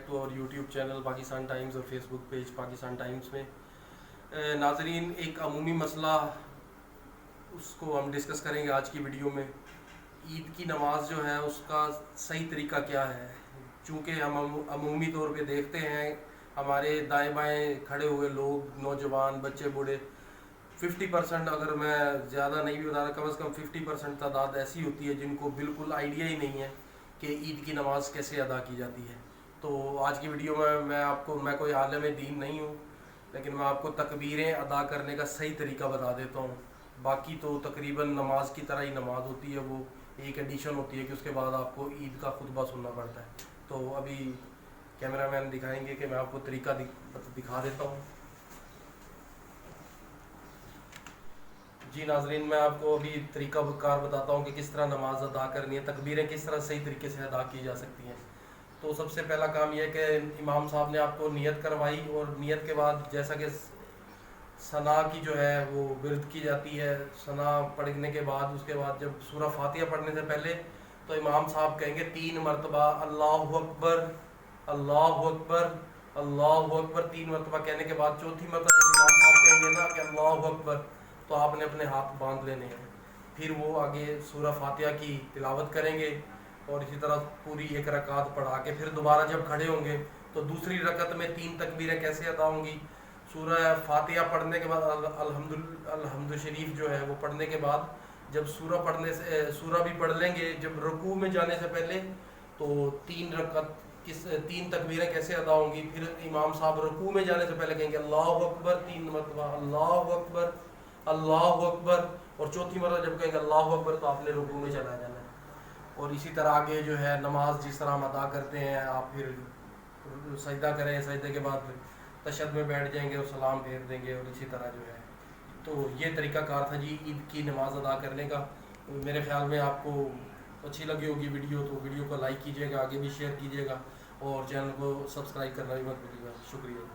To our YouTube channel Pakistan Times और Facebook page Pakistan Times में। नाजरीन, एक अमूमी मसला उसको हम डिस्कस करेंगे आज की वीडियो में। ईद की नमाज जो है उसका सही तरीका क्या है। चूँकि हम अमूमी तौर पे देखते हैं हमारे दाएं बाएं खड़े हुए लोग, नौजवान, बच्चे, बूढ़े, 50% अगर मैं ज़्यादा नहीं भी बता रहा, कम से कम 50% तादाद ऐसी होती है जिनको बिल्कुल आइडिया ही नहीं है कि ईद की नमाज़ कैसे अदा की जाती है। तो आज की वीडियो में मैं कोई आलिम दीन नहीं हूँ, लेकिन मैं आपको तकबीरें अदा करने का सही तरीका बता देता हूँ। बाकी तो तकरीबन नमाज की तरह ही नमाज होती है, वो एक एडिशन होती है कि उसके बाद आपको ईद का खुतबा सुनना पड़ता है। तो अभी कैमरामैन दिखाएंगे कि मैं आपको तरीका दिखा देता हूँ। जी नाजरीन, मैं आपको अभी तरीका कार बताता हूँ कि किस तरह नमाज अदा करनी है, तकबीरें किस तरह सही तरीके से अदा की जा सकती हैं। तो सबसे पहला काम यह है कि इमाम साहब ने आपको नियत करवाई, और नियत के बाद जैसा कि सना की जो है वो विरद की जाती है। सना पढ़ने के बाद उसके बाद जब सूरह फातिहा पढ़ने से पहले तो इमाम साहब कहेंगे 3 मरतबा अल्लाहु अकबर, अल्लाहु अकबर, अल्लाहु अकबर। 3 मरतबा कहने के बाद चौथी मरतबा इमाम साहब कहेंगे ना कि अल्लाहु अकबर, तो आपने अपने हाथ बांध लेने हैं। फिर वो आगे सूरह फातिहा की तिलावत करेंगे और इसी तरह पूरी एक रकात पढ़ा के फिर दोबारा जब खड़े होंगे तो दूसरी रकत में 3 तकबीरें कैसे अदा होंगी। सूरह फातिहा पढ़ने के बाद अल्हम्दु शरीफ जो है वो पढ़ने के बाद जब सूरह भी पढ़ लेंगे, जब रुकू में जाने से पहले तो 3 तकबीरें कैसे अदा होंगी। फिर इमाम साहब रुकू में जाने से पहले कहेंगे अल्लाहु अकबर 3 मरतबा, अल्लाहु अकबर, अल्लाहु अकबर, और चौथी मरतबा जब कहेंगे अल्लाहु अकबर तो आपने रुकू में चला जाना है। और इसी तरह आगे जो है नमाज जिस तरह हम अदा करते हैं, आप फिर सजदा करें, सजदे के बाद तशहद में बैठ जाएंगे और सलाम फेर देंगे, और इसी तरह जो है। तो ये तरीका कार था जी ईद की नमाज अदा करने का। मेरे ख्याल में आपको अच्छी लगी होगी वीडियो, तो वीडियो को लाइक कीजिएगा, आगे भी शेयर कीजिएगा और चैनल को सब्सक्राइब करना भी मत भूलिएगा। शुक्रिया।